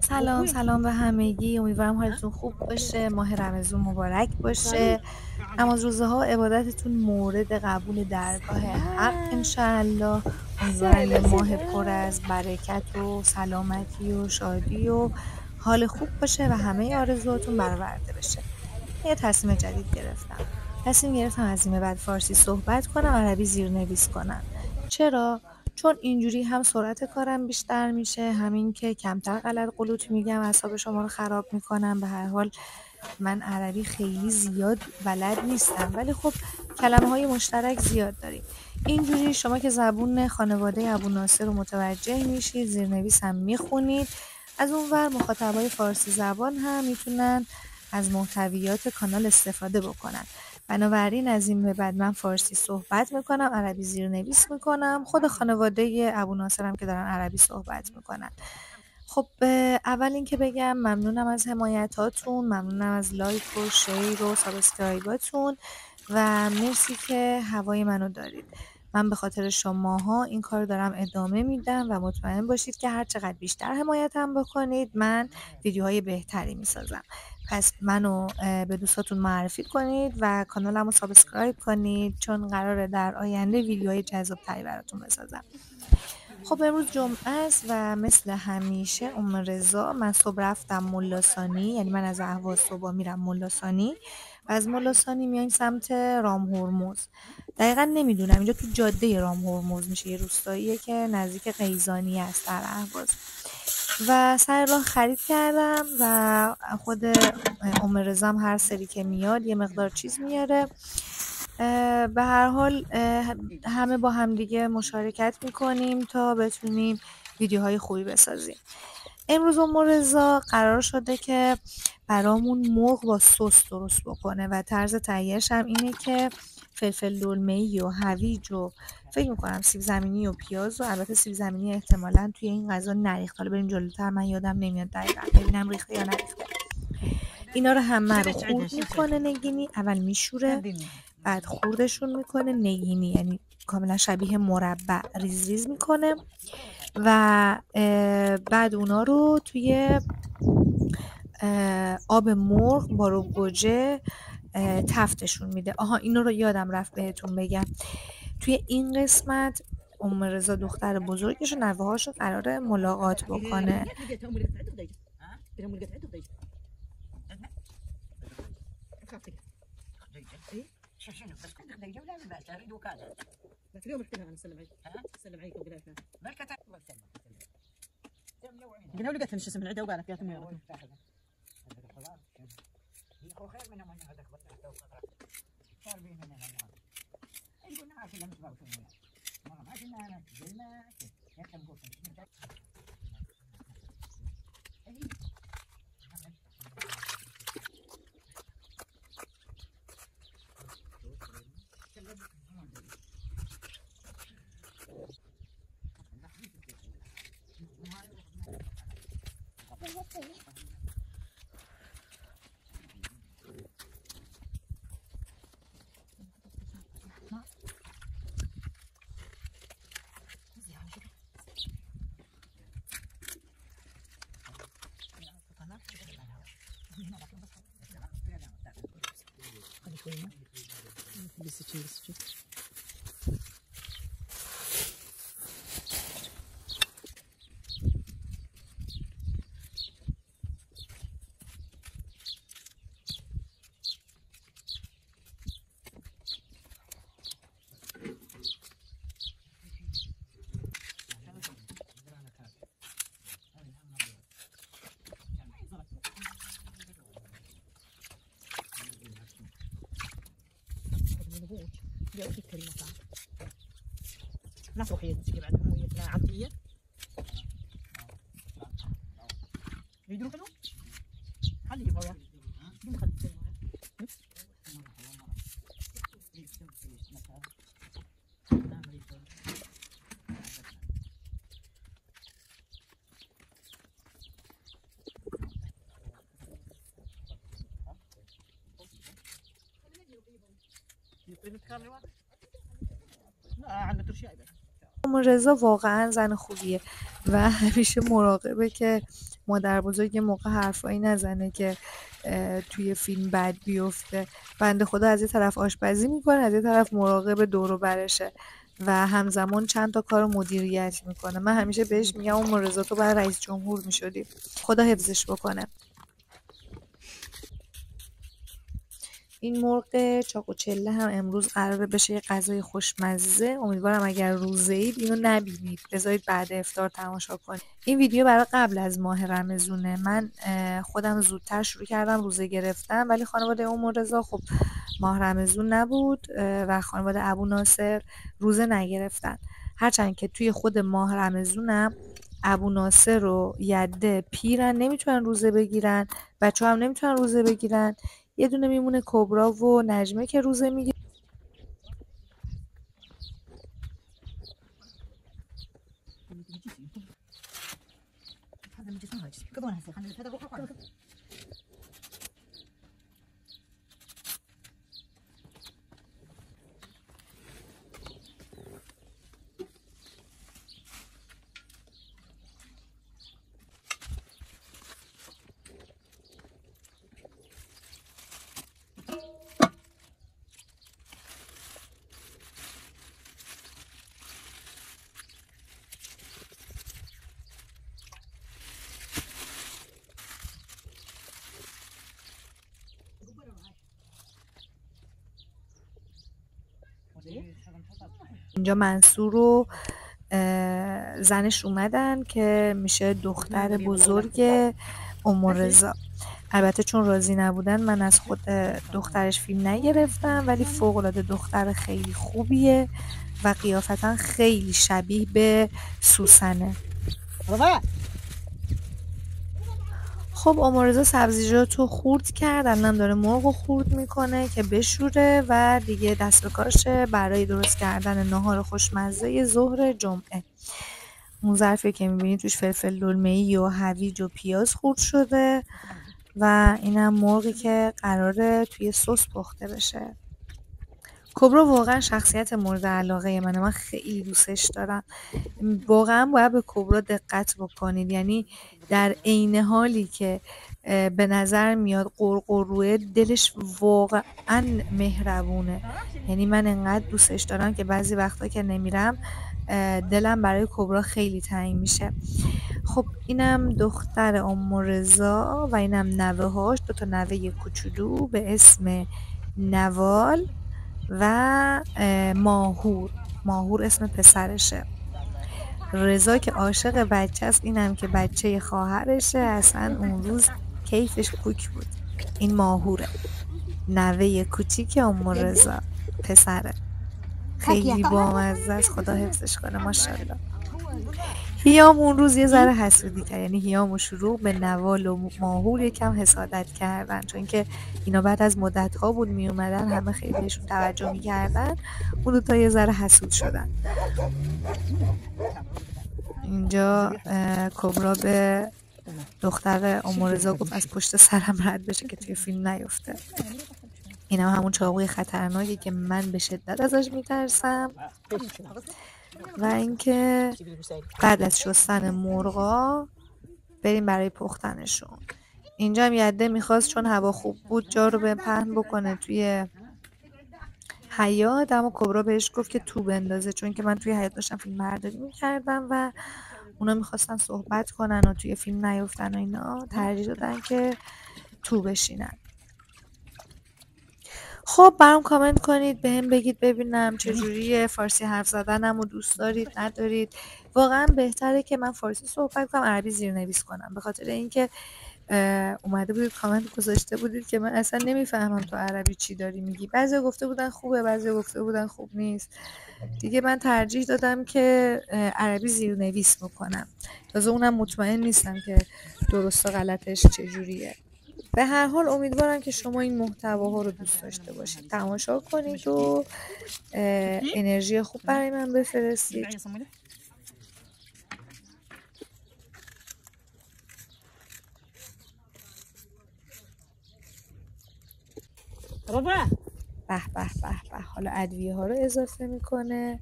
سلام به همگی. امیدوارم حالتون خوب باشه. ماه رمضان مبارک باشه. نماز روزه ها عبادتتون مورد قبول درگاه حق انشاءالله. امیدوارم یه ماه پر از برکت و سلامتی و شادی و حال خوب باشه و همه آرزوهاتون برآورده بشه. یه تصمیم جدید گرفتم. تصمیم گرفتم از این به بعد فارسی صحبت کنم، عربی زیرنویس کنم. چرا؟ چون اینجوری هم سرعت کارم بیشتر میشه، همین که کمتر غلط غلط میگم، اعصاب شما رو خراب میکنم. به هر حال من عربی خیلی زیاد بلد نیستم، ولی خب کلمه‌های مشترک زیاد داریم. اینجوری شما که زبون خانواده ابو ناصر رو متوجه میشید، زیرنویس هم میخونید. از اونور مخاطبای فارسی زبان هم میتونن از محتویات کانال استفاده بکنن. بنابراین از این به بعد من فارسی صحبت میکنم، عربی زیرنویس میکنم. خود خانواده ابو ناصر هم که دارن عربی صحبت میکنن. خب اول اینکه بگم ممنونم از حمایتاتون، ممنونم از لایک و شیر و سابسکرایباتون و مرسی که هوای منو دارید. من به خاطر شماها این کار دارم ادامه میدم و مطمئن باشید که هر چقدر بیشتر حمایتم بکنید من ویدیوهای بهتری میسازم. پس منو به دوستاتون معرفی کنید و کانالمو سابسکرایب کنید، چون قراره در آینده ویدیوهای جذاب‌تری براتون بسازم. خب امروز جمعه است و مثل همیشه رضا، من صبح رفتم ملاسانی، یعنی من از اهواز صبح میرم ملاسانی و از ملاسانی میایم سمت رام هرمز. دقیقا نمیدونم اینجا تو جاده رام هرمز میشه، یه روستاییه که نزدیک قیزانی است در اهواز. و سر راه خرید کردم و خود رضا هم هر سری که میاد یه مقدار چیز میاره. به هر حال همه با همدیگه مشارکت میکنیم تا بتونیم ویدیوهای خوبی بسازیم. امروز رضا قرار شده که برامون مرغ با سس درست بکنه و طرز تهیه‌اش هم اینه که فلفل دلمه‌ای و هویج و فکر میکنم سیب زمینی و پیاز و البته سیب زمینی احتمالاً توی این غذا نریخت. حالا بریم جلوتر، من یادم نمیاد دقیقاً ببینم ریخته یا نریخته. اینا رو همه رو خورد میکنه نگینی، اول میشوره بعد خوردشون میکنه نگینی، یعنی کاملا شبیه مربع ریز ریز میکنه و بعد اونا رو توی آب مرغ با رو گوجه تفتشون میده. اینو رو یادم رفت بهتون بگم، توی این قسمت رضا دختر بزرگش و نوه هاشو قراره ملاقات بکنه. قلنا له قتل شو اسمه العدا وقالت قالت امي جاوبت الكلمة صح نصرخ يدك بعد أميتنا عطية يدرون كلهم خلي يبغى يدرون خلي رضا واقعا زن خوبیه و همیشه مراقبه که مادر بزرگ موقع حرفایی نزنه که توی فیلم بد بیفته. بنده خدا از یه طرف آشپزی میکنه، از یه طرف مراقب دور و برشه و همزمان چند تا کار مدیریت میکنه. من همیشه بهش میگم اون رضا تو برای رئیس جمهور میشدی. خدا حفظش بکنه. این مرغ چاقوچله هم امروز قراره بشه یه غذای خوشمزه. امیدوارم اگر روزه اید اینو نبینید، بذارید بعد افطار تماشا کنید. این ویدیو برای قبل از ماه رمضونه. من خودم زودتر شروع کردم روزه گرفتم، ولی خانواده ام رضا خب ماه رمضون نبود و خانواده ابو ناصر روزه نگرفتن. هرچند که توی خود ماه رمضونم ابو ناصر و یده پیرن، نمیتونن روزه بگیرن، بچه‌ها هم نمیتونن روزه بگیرن. یه دونه میمونه کبرا و نجمه که روزه میگیره. اینجا منصور و زنش اومدن که میشه دختر بزرگ ام رضا. البته چون راضی نبودن من از خود دخترش فیلم نگرفتم، ولی فوق‌العاده دختر خیلی خوبیه و قیافتا خیلی شبیه به سوسنه. خب ام رضا سبزیجاتو خورد کرد، الان داره مرغو خورد میکنه که بشوره و دیگه دست به کارشه برای درست کردن ناهار خوشمزه ظهر جمعه. اون ظرفی که میبینید توش فلفل دلمه‌ای و هویج و پیاز خورد شده و اینم مرغی که قراره توی سس پخته بشه. کبرا واقعا شخصیت مورد علاقه منه، من خیلی دوستش دارم. واقعا باید به کبرا دقت بکنید، یعنی در عین حالی که به نظر میاد قرقروه، دلش واقعا مهربونه. یعنی من انقدر دوستش دارم که بعضی وقتا که نمیرم دلم برای کبرا خیلی تنگ میشه. خب اینم دختر ام رضا و اینم نوه‌هاش، 2 تا نوه کوچولو به اسم نوال و ماهور اسم پسرشه. رضا که عاشق بچه است، اینم که بچه خواهرشه. اصلا اون روز کیفش کوک بود. این ماهوره، نوه کوچیک ام رضا، پسره. خیلی بامزه است، خدا حفظش کنه ماشاءالله. هیام اون روز یه ذره حسودی کرد، یعنی هیام شروع به نوال و ماهور یکم حسادت کردن، چون که اینا بعد از مدت ها بود می اومدن، همه خیلی بهشون توجه می کردن. اون دوتا یه ذره حسود شدن. اینجا کبرا به دختر ام رضا گفت از پشت سرم رد بشه که توی فیلم نیفته. اینم همون چاقوی خطرناکی که من به شدت ازش میترسم. و اینکه بعد از شستن مرغا بریم برای پختنشون. اینجا هم یده میخواست چون هوا خوب بود جا رو به پهن بکنه توی حیاط، اما کبرا بهش گفت که تو بندازه، چون که من توی حیاط داشتم فیلم برداری میکردم و اونا میخواستن صحبت کنن و توی فیلم نیفتن و اینا، ترجیح دادن که تو بشینن. خب برام کامنت کنید، بهم بگید ببینم چجوریه، فارسی حرف زدنم رو دوست دارید ندارید. واقعا بهتره که من فارسی صحبت کنم، عربی زیرنویس کنم، به خاطر اینکه اومده بودید کامنت گذاشته بودید که من اصلا نمیفهمم تو عربی چی داری میگی. بعضیا گفته بودن خوبه، بعضیا گفته بودن خوب نیست. دیگه من ترجیح دادم که عربی زیرنویس بکنم، تازه اونم مطمئن نیستم که درست و غلطش چجوریه. به هر حال امیدوارم که شما این محتواها رو دوست داشته باشید، تماشا کنید و انرژی خوب برای من بفرستید. به به به به، حالا ادویه ها رو اضافه میکنه.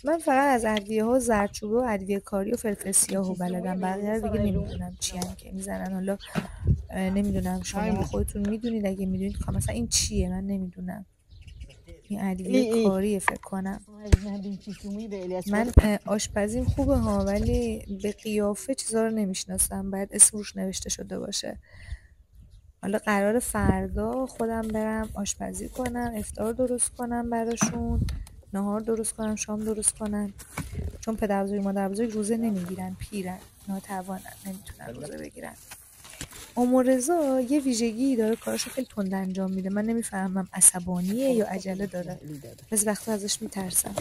من فقط از ادویه‌ها زردچوبه و ادویه کاری و فلفل سیاهو بلدم، بقیه رو دیگه نمیدونم چی ان که میزنن. حالا نمیدونم شما خودتون میدونید، اگه میدونید مثلا این چیه من نمیدونم. این ادویه کاریه فکر کنم. من آشپزیم خوبه ها، ولی به قیافه چیزا رو نمیشناسم، باید اسم روش نوشته شده باشه. حالا قرار فردا خودم برم آشپزی کنم، افطار درست کنم براشون، نهار درست کنم، شام درست کنم، چون پدربزرگ مادربزرگ روزه نمیگیرن، پیرن، ناتوانن، نمیتونن روزه بگیرن. ام رضا یه ویژگی داره، کاراشو خیلی تند انجام میده، من نمیفهمم عصبانیه یا عجله داره، بعضی وقتا ازش میترسم.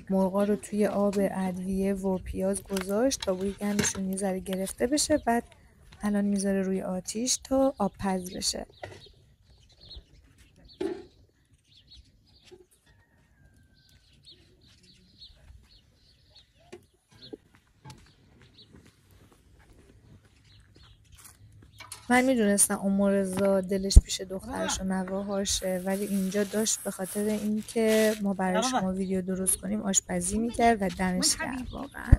مرغا رو توی آب ادویه و پیاز گذاشت تا بوی گندشون یه ذره گرفته بشه، بعد الان میذاره روی آتیش تا آب پز بشه. من میدونستم ام رضا دلش پیش دخترش و نواهاشه، ولی اینجا داشت به خاطر اینکه ما برای شما ویدیو درست کنیم آشپزی میکرد و دمش گرم واقعا.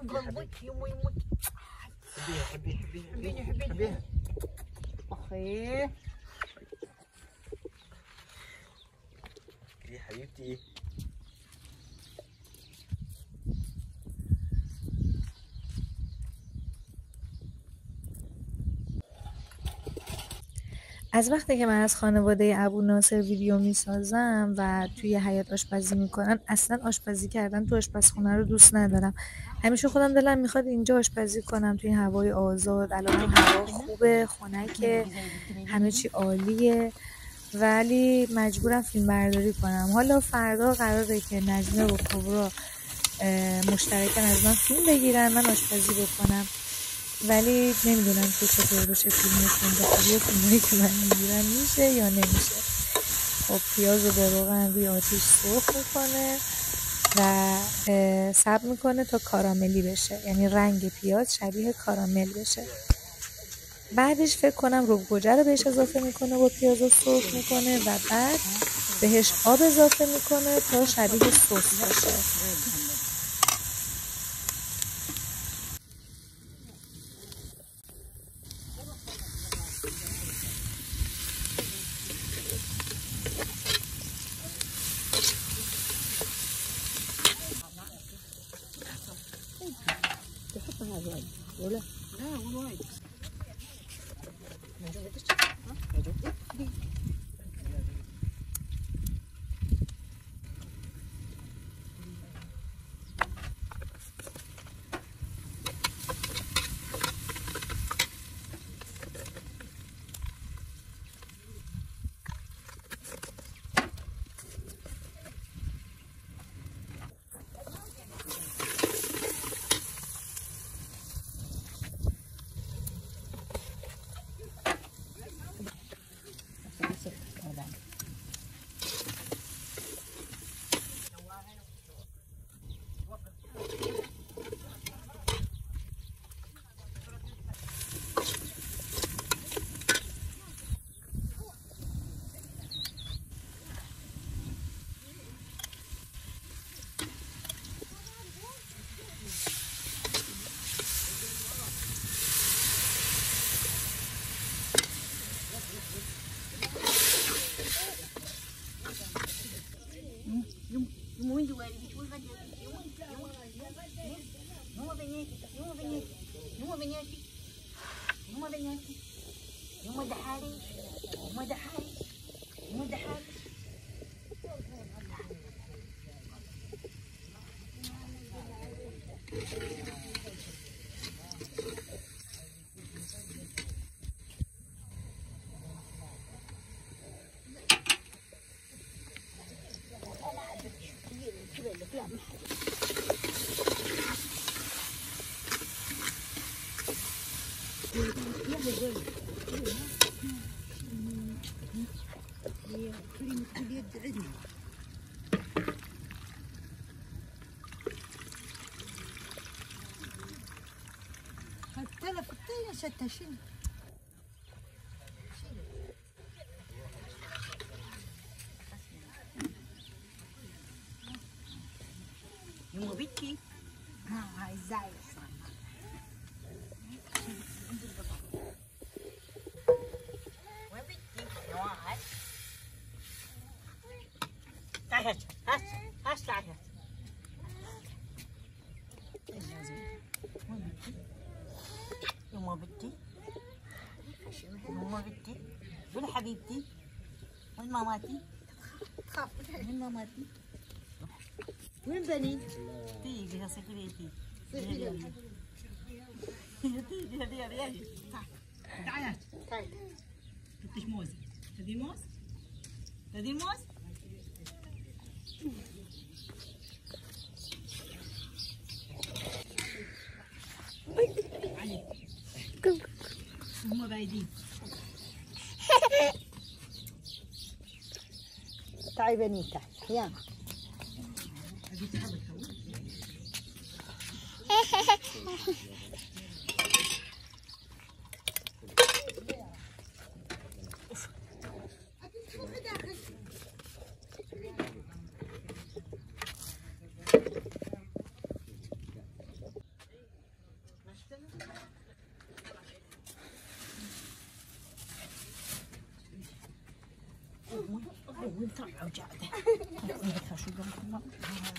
از وقتی که من از خانواده ابو ناصر ویدیو میسازم و توی حیاط آشپزی میکنن، اصلا آشپزی کردن تو آشپزخونه رو دوست ندارم. همیشه خودم دلم میخواد اینجا آشپزی کنم توی هوای آزاد. الان هم هوا خوبه، خنکه، همه چی عالیه، ولی مجبورم فیلم برداری کنم. حالا فردا قراره که نجمه و کبرا مشترکاً از من فیلم بگیرن، من آشپزی بکنم، ولی نمیدونم که چطور بشه فیلمشون. به خوبی فیلمایی که من میگیرم میشه یا نمیشه. خب پیاز رو با روغن روی آتیش سرخ میکنه و صبر میکنه تا کاراملی بشه، یعنی رنگ پیاز شبیه کارامل بشه. بعدش فکر کنم رب گوجه رو بهش اضافه میکنه و پیاز رو سرخ میکنه و بعد بهش آب اضافه میکنه تا شبیه سس بشه. يوم بيتي هاي زايد وين بيتي نواعد تعال هات هات تعال هات يما بنتي يما بنتي وين حبيبتي وين ماماتي وين ماماتي وين بني تيجي هسه كذا تيجي تيجي هذه تعال تعال بديش موز تبي موز تبي موز هم بعيدين تعي بني تعي يا وين طلعوا جاده شو قام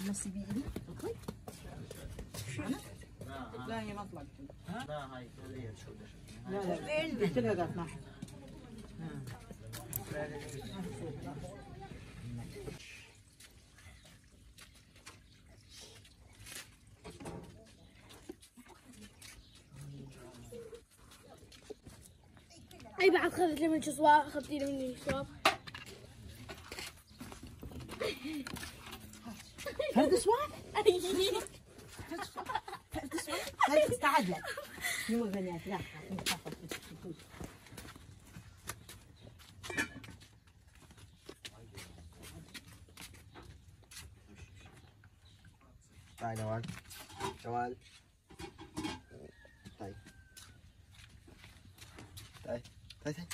نسي بيدي لا هي ما طلعت لا هاي هي شو لا لا قلت لها قالت ناحية اي بعد خذت لي من شصواب اخذتي لي مني شصواب فرد سواد فرد سواد هاي استعد لك مو بنات لا تعال نوال نوال تعال تعال تعال تعال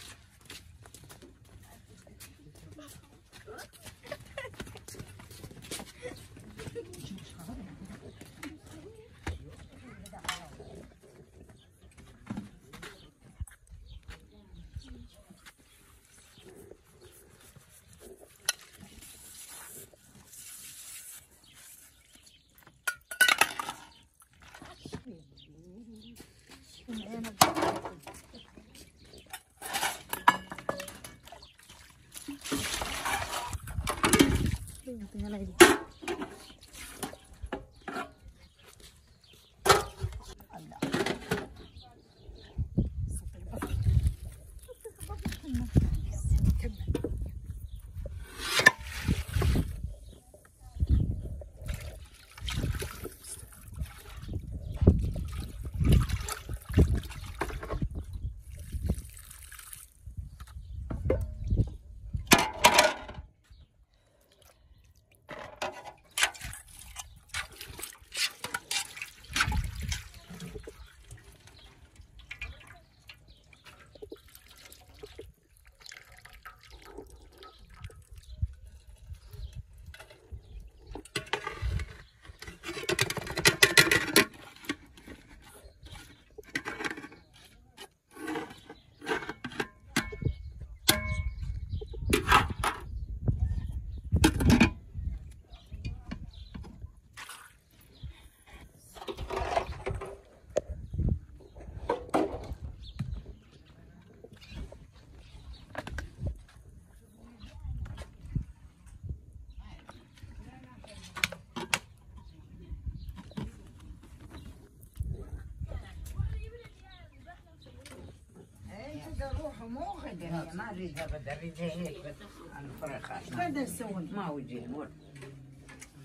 مو خدمة ما اريدها بدي اريدها هيك بس على الفرخ هذا نسوي ما وجه مر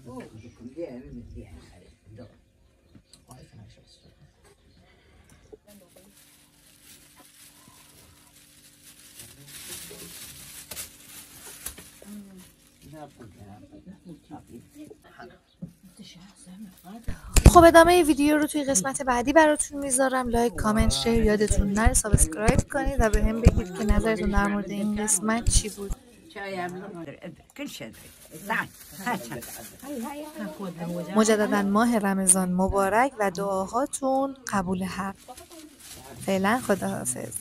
بديها بديها دور خب ادامه ویدیو رو توی قسمت بعدی براتون میذارم. لایک، کامنت، شیر یادتون نره. سابسکرایب کنید و به هم بگید که نظرتون در مورد این قسمت چی بود. شاي كل شيء تعال مجددا ماه رمضان مبارک و دعاهاتون قبول حق. فعلا خداحافظ.